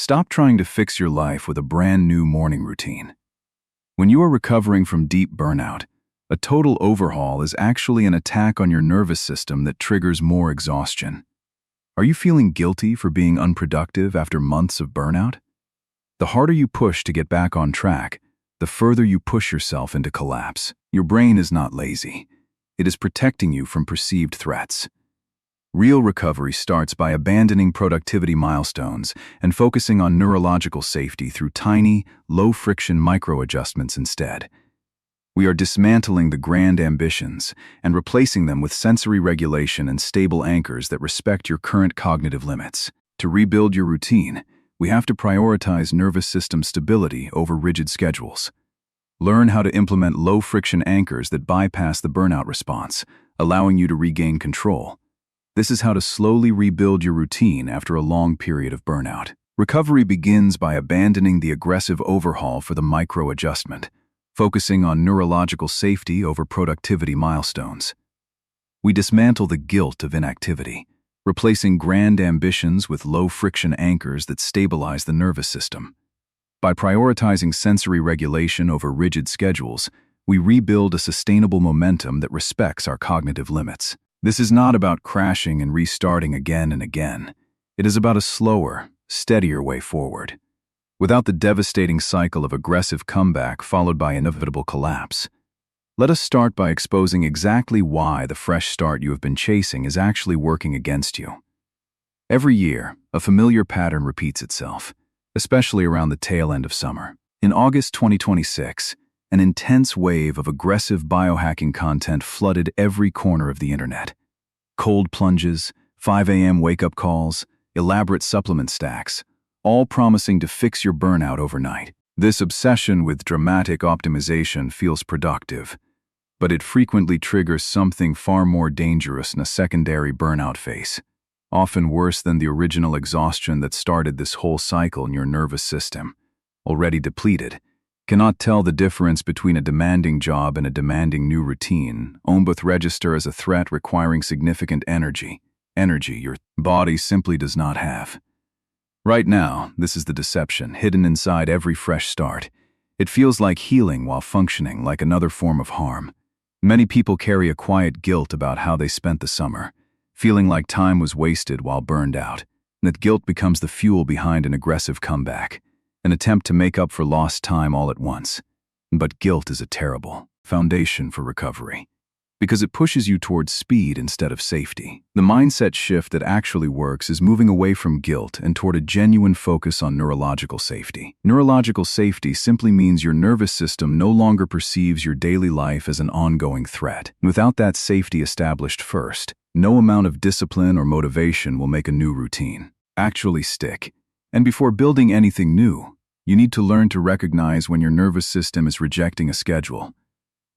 Stop trying to fix your life with a brand new morning routine. When you are recovering from deep burnout, a total overhaul is actually an attack on your nervous system that triggers more exhaustion. Are you feeling guilty for being unproductive after months of burnout? The harder you push to get back on track, the further you push yourself into collapse. Your brain is not lazy. It is protecting you from perceived threats. Real recovery starts by abandoning productivity milestones and focusing on neurological safety through tiny, low-friction micro-adjustments instead. We are dismantling the grand ambitions and replacing them with sensory regulation and stable anchors that respect your current cognitive limits. To rebuild your routine, we have to prioritize nervous system stability over rigid schedules. Learn how to implement low-friction anchors that bypass the burnout response, allowing you to regain control. This is how to slowly rebuild your routine after a long period of burnout. Recovery begins by abandoning the aggressive overhaul for the micro-adjustment, focusing on neurological safety over productivity milestones. We dismantle the guilt of inactivity, replacing grand ambitions with low-friction anchors that stabilize the nervous system. By prioritizing sensory regulation over rigid schedules, we rebuild a sustainable momentum that respects our cognitive limits. This is not about crashing and restarting again and again. It is about a slower, steadier way forward, without the devastating cycle of aggressive comeback followed by inevitable collapse. Let us start by exposing exactly why the fresh start you have been chasing is actually working against you. Every year, a familiar pattern repeats itself, especially around the tail end of summer. In August 2026, an intense wave of aggressive biohacking content flooded every corner of the internet. Cold plunges, 5 a.m. wake-up calls, elaborate supplement stacks, all promising to fix your burnout overnight. This obsession with dramatic optimization feels productive, but it frequently triggers something far more dangerous in a secondary burnout phase, often worse than the original exhaustion that started this whole cycle in your nervous system. Already depleted, cannot tell the difference between a demanding job and a demanding new routine, both register as a threat requiring significant energy your body simply does not have. Right now, this is the deception hidden inside every fresh start. It feels like healing while functioning like another form of harm. Many people carry a quiet guilt about how they spent the summer, feeling like time was wasted while burned out, and that guilt becomes the fuel behind an aggressive comeback, an attempt to make up for lost time all at once. But guilt is a terrible foundation for recovery, because it pushes you towards speed instead of safety. The mindset shift that actually works is moving away from guilt and toward a genuine focus on neurological safety. Neurological safety simply means your nervous system no longer perceives your daily life as an ongoing threat. Without that safety established first, no amount of discipline or motivation will make a new routine actually stick. And before building anything new, you need to learn to recognize when your nervous system is rejecting a schedule.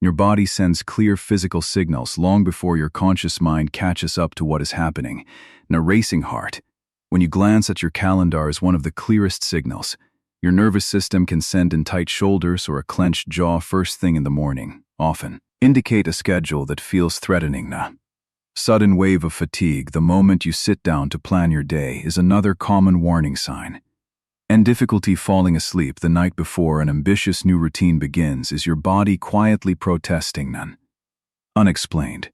Your body sends clear physical signals long before your conscious mind catches up to what is happening. And a racing heart, when you glance at your calendar, is one of the clearest signals. Your nervous system can send in tight shoulders or a clenched jaw first thing in the morning, often indicate a schedule that feels threatening. Sudden wave of fatigue the moment you sit down to plan your day is another common warning sign. And difficulty falling asleep the night before an ambitious new routine begins is your body quietly protesting none. Unexplained.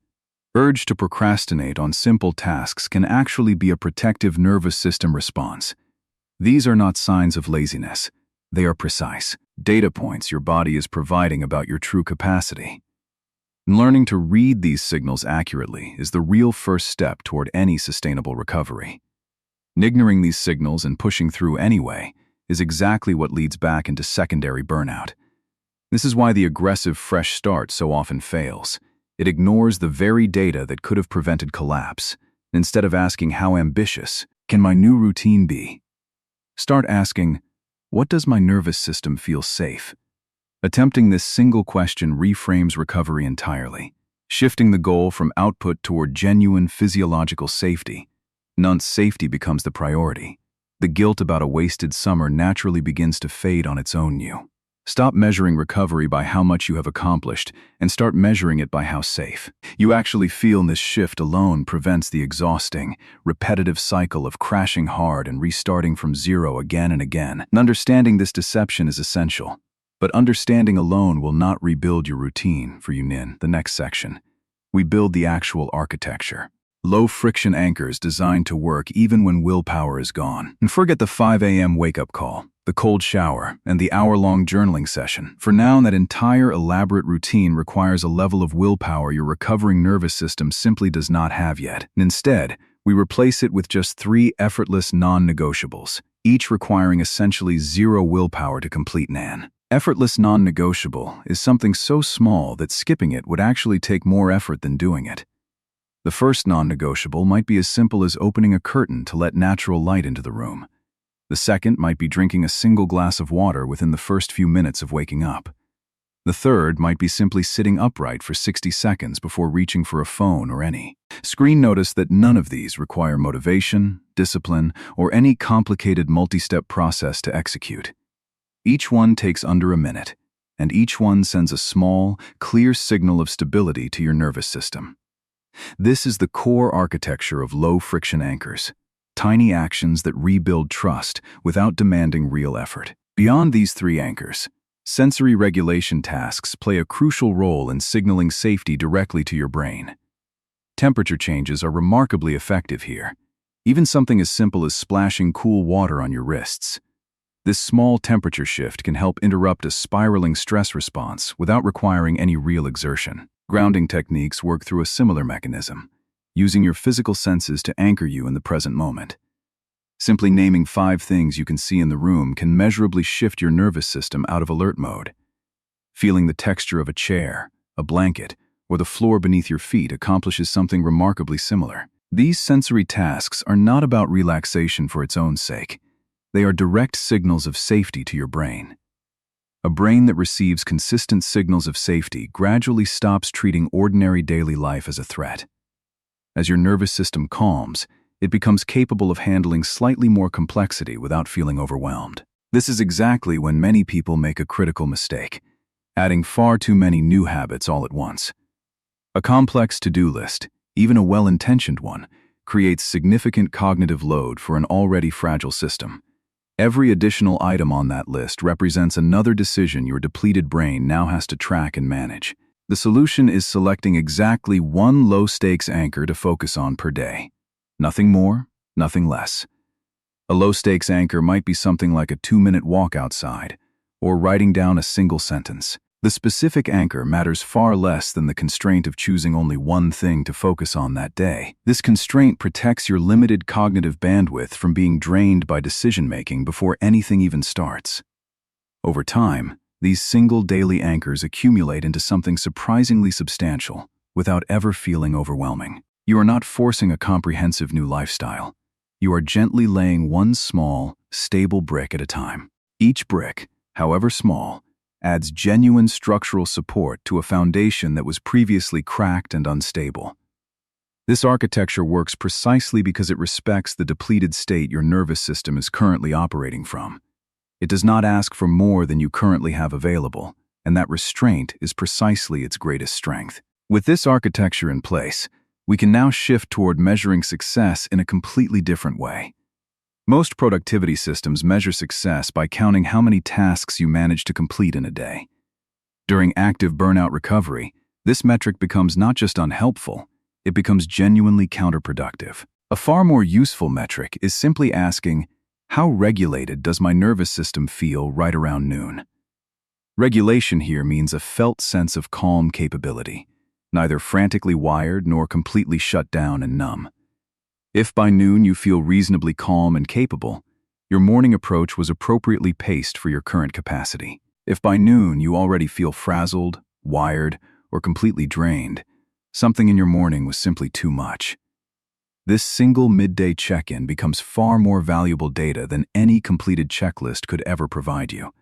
Urge to procrastinate on simple tasks can actually be a protective nervous system response. These are not signs of laziness. They are precise data points your body is providing about your true capacity. Learning to read these signals accurately is the real first step toward any sustainable recovery. Ignoring these signals and pushing through anyway is exactly what leads back into secondary burnout. This is why the aggressive fresh start so often fails. It ignores the very data that could have prevented collapse. Instead of asking, how ambitious can my new routine be? Start asking, what does my nervous system feel safe? Attempting this single question reframes recovery entirely, shifting the goal from output toward genuine physiological safety. Once safety becomes the priority, the guilt about a wasted summer naturally begins to fade on its own. Stop measuring recovery by how much you have accomplished and start measuring it by how safe you actually feel. And this shift alone prevents the exhausting, repetitive cycle of crashing hard and restarting from zero again and again. And understanding this deception is essential, but understanding alone will not rebuild your routine for you. In the next section, we build the actual architecture. Low-friction anchors designed to work even when willpower is gone. And forget the 5 a.m. wake-up call, the cold shower, and the hour-long journaling session. For now, that entire elaborate routine requires a level of willpower your recovering nervous system simply does not have yet. And instead, we replace it with just 3 effortless non-negotiables, each requiring essentially 0 willpower to complete. An effortless non-negotiable is something so small that skipping it would actually take more effort than doing it. The first non-negotiable might be as simple as opening a curtain to let natural light into the room. The second might be drinking a single glass of water within the first few minutes of waking up. The third might be simply sitting upright for 60 seconds before reaching for a phone or any screen. Notice that none of these require motivation, discipline, or any complicated multi-step process to execute. Each one takes under a minute, and each one sends a small, clear signal of stability to your nervous system. This is the core architecture of low-friction anchors, tiny actions that rebuild trust without demanding real effort. Beyond these 3 anchors, sensory regulation tasks play a crucial role in signaling safety directly to your brain. Temperature changes are remarkably effective here, even something as simple as splashing cool water on your wrists. This small temperature shift can help interrupt a spiraling stress response without requiring any real exertion. Grounding techniques work through a similar mechanism, using your physical senses to anchor you in the present moment. Simply naming 5 things you can see in the room can measurably shift your nervous system out of alert mode. Feeling the texture of a chair, a blanket, or the floor beneath your feet accomplishes something remarkably similar. These sensory tasks are not about relaxation for its own sake. They are direct signals of safety to your brain. A brain that receives consistent signals of safety gradually stops treating ordinary daily life as a threat. As your nervous system calms, it becomes capable of handling slightly more complexity without feeling overwhelmed. This is exactly when many people make a critical mistake, adding far too many new habits all at once. A complex to-do list, even a well-intentioned one, creates significant cognitive load for an already fragile system. Every additional item on that list represents another decision your depleted brain now has to track and manage. The solution is selecting exactly 1 low-stakes anchor to focus on per day. Nothing more, nothing less. A low-stakes anchor might be something like a 2-minute walk outside, or writing down a single sentence. The specific anchor matters far less than the constraint of choosing only 1 thing to focus on that day. This constraint protects your limited cognitive bandwidth from being drained by decision-making before anything even starts. Over time, these single daily anchors accumulate into something surprisingly substantial without ever feeling overwhelming. You are not forcing a comprehensive new lifestyle. You are gently laying 1 small, stable brick at a time. Each brick, however small, adds genuine structural support to a foundation that was previously cracked and unstable. This architecture works precisely because it respects the depleted state your nervous system is currently operating from. It does not ask for more than you currently have available, and that restraint is precisely its greatest strength. With this architecture in place, we can now shift toward measuring success in a completely different way. Most productivity systems measure success by counting how many tasks you manage to complete in a day. During active burnout recovery, this metric becomes not just unhelpful, it becomes genuinely counterproductive. A far more useful metric is simply asking, how regulated does my nervous system feel right around noon? Regulation here means a felt sense of calm capability, neither frantically wired nor completely shut down and numb. If by noon you feel reasonably calm and capable, your morning approach was appropriately paced for your current capacity. If by noon you already feel frazzled, wired, or completely drained, something in your morning was simply too much. This single midday check-in becomes far more valuable data than any completed checklist could ever provide you.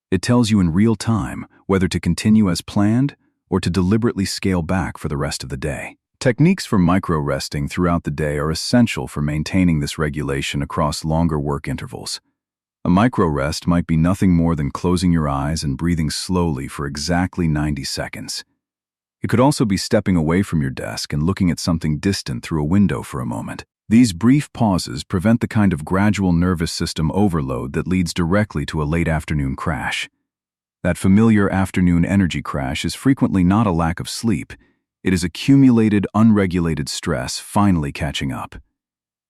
It tells you in real time whether to continue as planned or to deliberately scale back for the rest of the day. Techniques for micro-resting throughout the day are essential for maintaining this regulation across longer work intervals. A micro rest might be nothing more than closing your eyes and breathing slowly for exactly 90 seconds. It could also be stepping away from your desk and looking at something distant through a window for a moment. These brief pauses prevent the kind of gradual nervous system overload that leads directly to a late afternoon crash. That familiar afternoon energy crash is frequently not a lack of sleep. It is accumulated, unregulated stress finally catching up.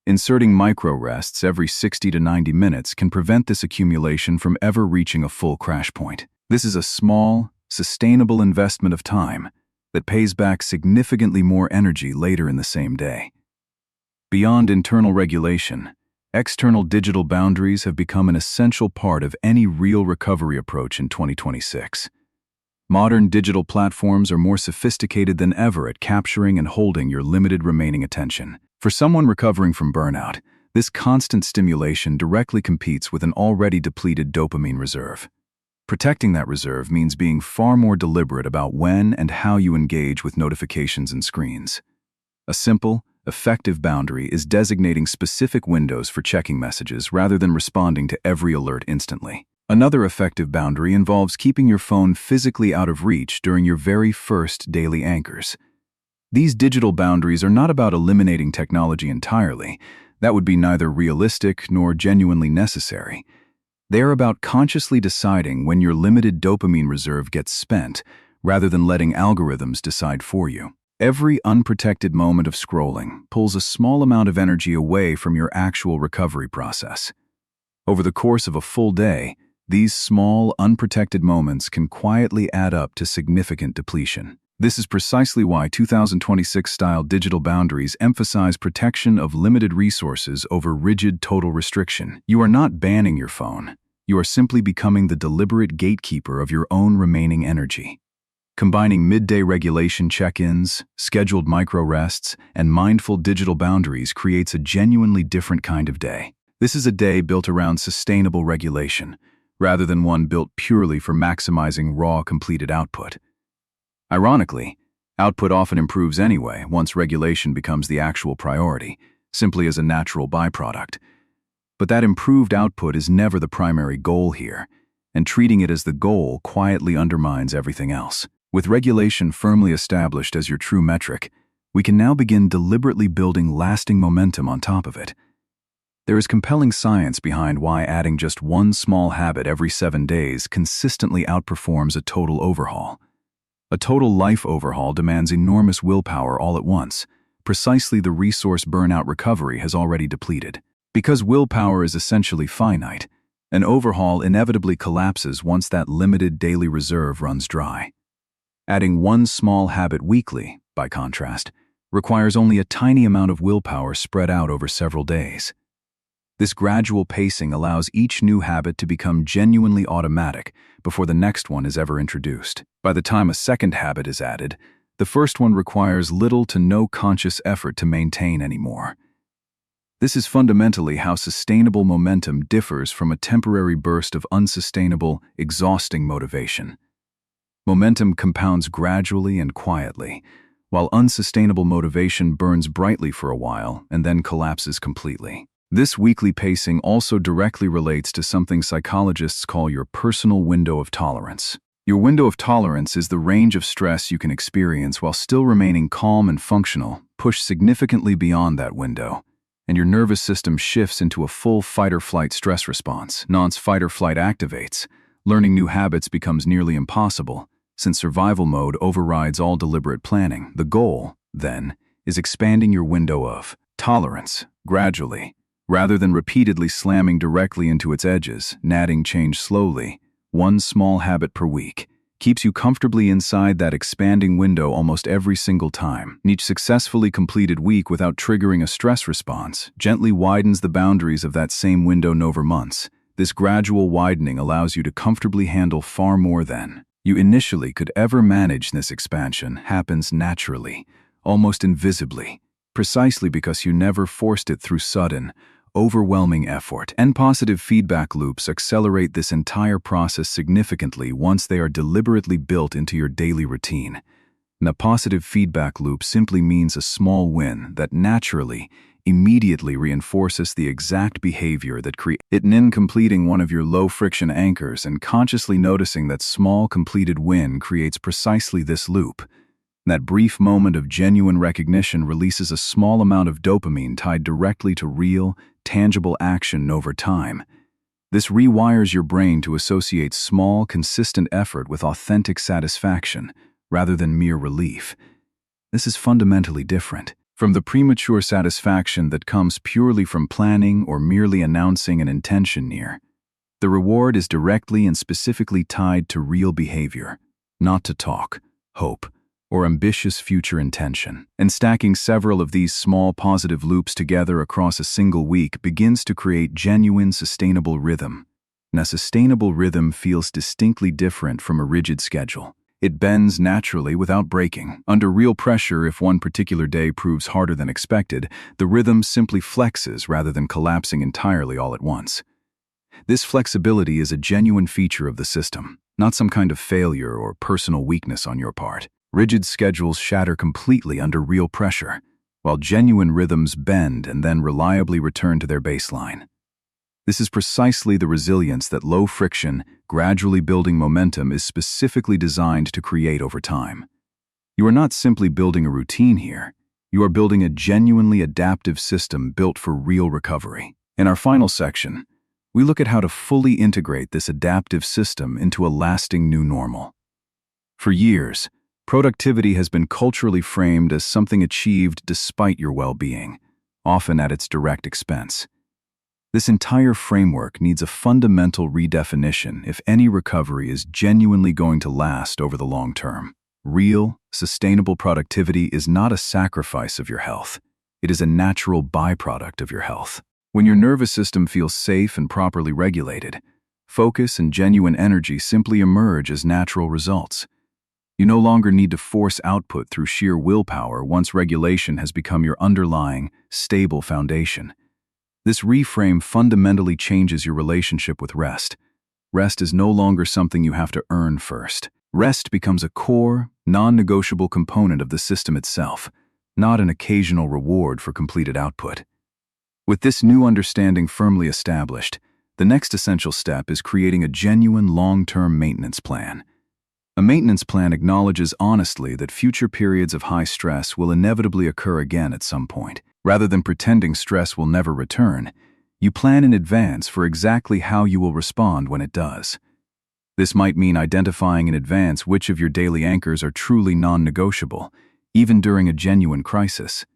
Inserting micro-rests every 60 to 90 minutes can prevent this accumulation from ever reaching a full crash point. This is a small, sustainable investment of time that pays back significantly more energy later in the same day. Beyond internal regulation, external digital boundaries have become an essential part of any real recovery approach in 2026. Modern digital platforms are more sophisticated than ever at capturing and holding your limited remaining attention. For someone recovering from burnout, this constant stimulation directly competes with an already depleted dopamine reserve. Protecting that reserve means being far more deliberate about when and how you engage with notifications and screens. A simple, effective boundary is designating specific windows for checking messages rather than responding to every alert instantly. Another effective boundary involves keeping your phone physically out of reach during your very first daily anchors. These digital boundaries are not about eliminating technology entirely. That would be neither realistic nor genuinely necessary. They are about consciously deciding when your limited dopamine reserve gets spent, rather than letting algorithms decide for you. Every unprotected moment of scrolling pulls a small amount of energy away from your actual recovery process. Over the course of a full day, these small, unprotected moments can quietly add up to significant depletion. This is precisely why 2026-style digital boundaries emphasize protection of limited resources over rigid total restriction. You are not banning your phone. You are simply becoming the deliberate gatekeeper of your own remaining energy. Combining midday regulation check-ins, scheduled micro-rests, and mindful digital boundaries creates a genuinely different kind of day. This is a day built around sustainable regulation, rather than one built purely for maximizing raw completed output. Ironically, output often improves anyway once regulation becomes the actual priority, simply as a natural byproduct. But that improved output is never the primary goal here, and treating it as the goal quietly undermines everything else. With regulation firmly established as your true metric, we can now begin deliberately building lasting momentum on top of it. There is compelling science behind why adding just one small habit every 7 days consistently outperforms a total overhaul. A total life overhaul demands enormous willpower all at once, precisely the resource burnout recovery has already depleted. Because willpower is essentially finite, an overhaul inevitably collapses once that limited daily reserve runs dry. Adding one small habit weekly, by contrast, requires only a tiny amount of willpower spread out over several days. This gradual pacing allows each new habit to become genuinely automatic before the next one is ever introduced. By the time a second habit is added, the first one requires little to no conscious effort to maintain anymore. This is fundamentally how sustainable momentum differs from a temporary burst of unsustainable, exhausting motivation. Momentum compounds gradually and quietly, while unsustainable motivation burns brightly for a while and then collapses completely. This weekly pacing also directly relates to something psychologists call your personal window of tolerance. Your window of tolerance is the range of stress you can experience while still remaining calm and functional. Push significantly beyond that window, and your nervous system shifts into a full fight-or-flight stress response. Once fight-or-flight activates, learning new habits becomes nearly impossible, since survival mode overrides all deliberate planning. The goal, then, is expanding your window of tolerance gradually, rather than repeatedly slamming directly into its edges. Adding change slowly, one small habit per week, keeps you comfortably inside that expanding window almost every single time. Each successfully completed week without triggering a stress response gently widens the boundaries of that same window over months. This gradual widening allows you to comfortably handle far more than you initially could ever manage. This expansion happens naturally, almost invisibly, precisely because you never forced it through sudden, overwhelming effort. And positive feedback loops accelerate this entire process significantly once they are deliberately built into your daily routine. And a positive feedback loop simply means a small win that naturally, immediately reinforces the exact behavior that creates it. In completing one of your low-friction anchors and consciously noticing that small completed win creates precisely this loop. That brief moment of genuine recognition releases a small amount of dopamine tied directly to real, tangible action over time. This rewires your brain to associate small, consistent effort with authentic satisfaction, rather than mere relief. This is fundamentally different from the premature satisfaction that comes purely from planning or merely announcing an intention near. The reward is directly and specifically tied to real behavior, not to talk, hope, or ambitious future intention. And stacking several of these small positive loops together across a single week begins to create genuine sustainable rhythm. And a sustainable rhythm feels distinctly different from a rigid schedule. It bends naturally without breaking. Under real pressure, if one particular day proves harder than expected, the rhythm simply flexes rather than collapsing entirely all at once. This flexibility is a genuine feature of the system, not some kind of failure or personal weakness on your part. Rigid schedules shatter completely under real pressure, while genuine rhythms bend and then reliably return to their baseline. This is precisely the resilience that low-friction, gradually building momentum is specifically designed to create over time. You are not simply building a routine here. You are building a genuinely adaptive system built for real recovery. In our final section, we look at how to fully integrate this adaptive system into a lasting new normal. For years, productivity has been culturally framed as something achieved despite your well-being, often at its direct expense. This entire framework needs a fundamental redefinition if any recovery is genuinely going to last over the long term. Real, sustainable productivity is not a sacrifice of your health. It is a natural byproduct of your health. When your nervous system feels safe and properly regulated, focus and genuine energy simply emerge as natural results. You no longer need to force output through sheer willpower once regulation has become your underlying, stable foundation. This reframe fundamentally changes your relationship with rest. Rest is no longer something you have to earn first. Rest becomes a core, non-negotiable component of the system itself, not an occasional reward for completed output. With this new understanding firmly established, the next essential step is creating a genuine long-term maintenance plan. A maintenance plan acknowledges honestly that future periods of high stress will inevitably occur again at some point. Rather than pretending stress will never return, you plan in advance for exactly how you will respond when it does. This might mean identifying in advance which of your daily anchors are truly non-negotiable, even during a genuine crisis. It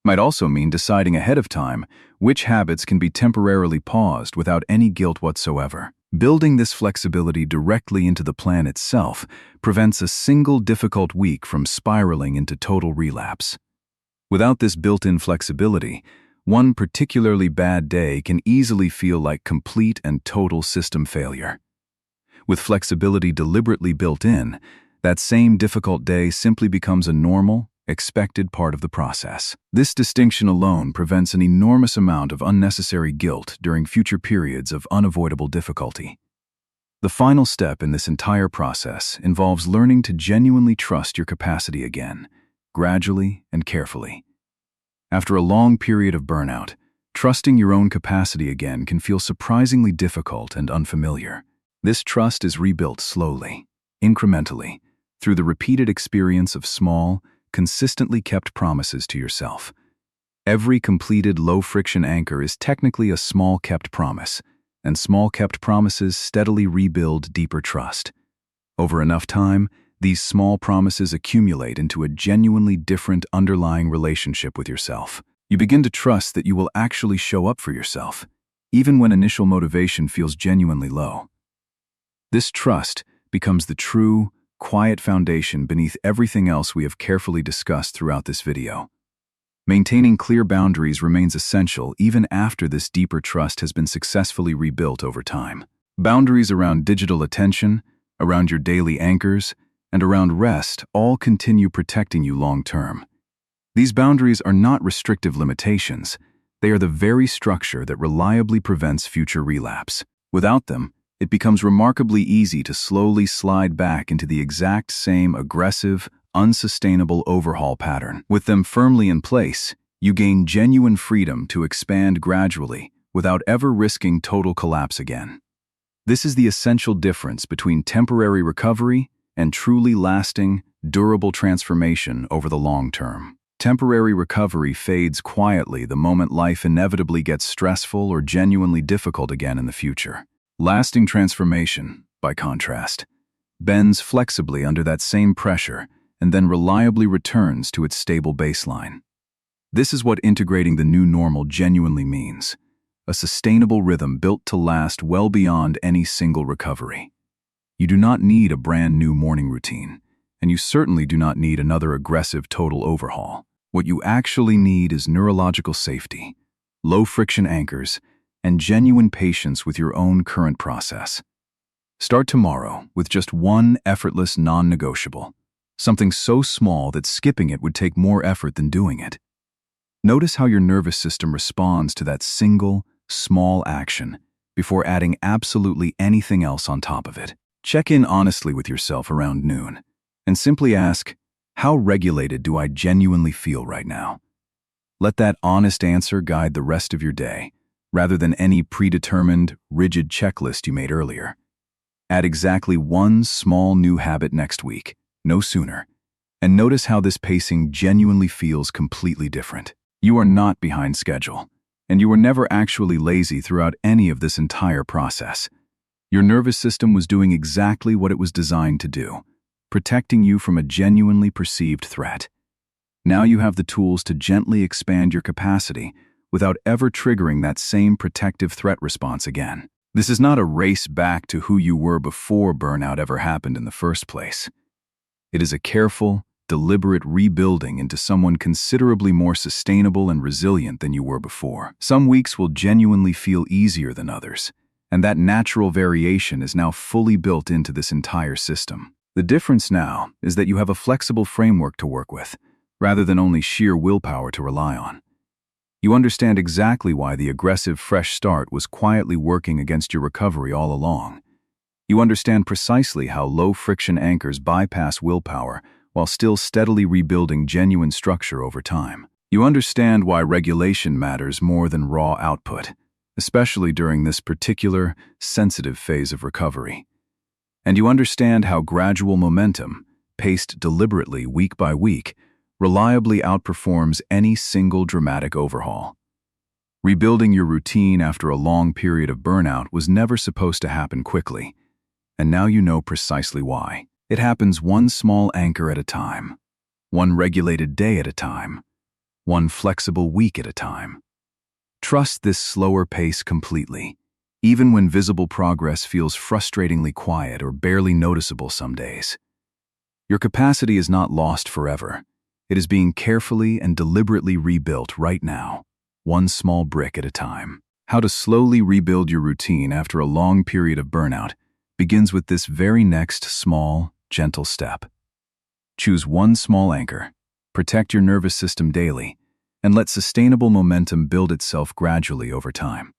might also mean deciding ahead of time which habits can be temporarily paused without any guilt whatsoever. Building this flexibility directly into the plan itself prevents a single difficult week from spiraling into total relapse. Without this built-in flexibility, one particularly bad day can easily feel like complete and total system failure. With flexibility deliberately built in, that same difficult day simply becomes a normal, expected part of the process. This distinction alone prevents an enormous amount of unnecessary guilt during future periods of unavoidable difficulty. The final step in this entire process involves learning to genuinely trust your capacity again, gradually and carefully. After a long period of burnout, trusting your own capacity again can feel surprisingly difficult and unfamiliar. This trust is rebuilt slowly, incrementally, through the repeated experience of small, consistently kept promises to yourself. Every completed low-friction anchor is technically a small kept promise, and small kept promises steadily rebuild deeper trust. Over enough time, these small promises accumulate into a genuinely different underlying relationship with yourself. You begin to trust that you will actually show up for yourself, even when initial motivation feels genuinely low. This trust becomes the true, quiet foundation beneath everything else we have carefully discussed throughout this video. Maintaining clear boundaries remains essential even after this deeper trust has been successfully rebuilt over time. Boundaries around digital attention, around your daily anchors, and around rest all continue protecting you long-term. These boundaries are not restrictive limitations. They are the very structure that reliably prevents future relapse. Without them, it becomes remarkably easy to slowly slide back into the exact same aggressive, unsustainable overhaul pattern. With them firmly in place, You gain genuine freedom to expand gradually without ever risking total collapse again. This is the essential difference between temporary recovery and truly lasting, durable transformation over the long term. Temporary recovery fades quietly the moment life inevitably gets stressful or genuinely difficult again in the future. Lasting transformation, by contrast, bends flexibly under that same pressure and then reliably returns to its stable baseline. This is what integrating the new normal genuinely means: a sustainable rhythm built to last well beyond any single recovery. You do not need a brand new morning routine, and you certainly do not need another aggressive total overhaul. What you actually need is neurological safety, low-friction anchors, and genuine patience with your own current process. Start tomorrow with just one effortless non-negotiable, something so small that skipping it would take more effort than doing it. Notice how your nervous system responds to that single, small action before adding absolutely anything else on top of it. Check in honestly with yourself around noon and simply ask, how regulated do I genuinely feel right now? Let that honest answer guide the rest of your day, rather than any predetermined, rigid checklist you made earlier. Add exactly one small new habit next week, no sooner, and notice how this pacing genuinely feels completely different. You are not behind schedule, and you were never actually lazy throughout any of this entire process. Your nervous system was doing exactly what it was designed to do, protecting you from a genuinely perceived threat. Now you have the tools to gently expand your capacity without ever triggering that same protective threat response again. This is not a race back to who you were before burnout ever happened in the first place. It is a careful, deliberate rebuilding into someone considerably more sustainable and resilient than you were before. Some weeks will genuinely feel easier than others, and that natural variation is now fully built into this entire system. The difference now is that you have a flexible framework to work with, rather than only sheer willpower to rely on. You understand exactly why the aggressive fresh start was quietly working against your recovery all along. You understand precisely how low-friction anchors bypass willpower while still steadily rebuilding genuine structure over time. You understand why regulation matters more than raw output, especially during this particular, sensitive phase of recovery. And you understand how gradual momentum, paced deliberately week by week, reliably outperforms any single dramatic overhaul. Rebuilding your routine after a long period of burnout was never supposed to happen quickly, and now you know precisely why. It happens one small anchor at a time, one regulated day at a time, one flexible week at a time. Trust this slower pace completely, even when visible progress feels frustratingly quiet or barely noticeable some days. Your capacity is not lost forever. It is being carefully and deliberately rebuilt right now, one small brick at a time. How to slowly rebuild your routine after a long period of burnout begins with this very next small, gentle step. Choose one small anchor, protect your nervous system daily, and let sustainable momentum build itself gradually over time.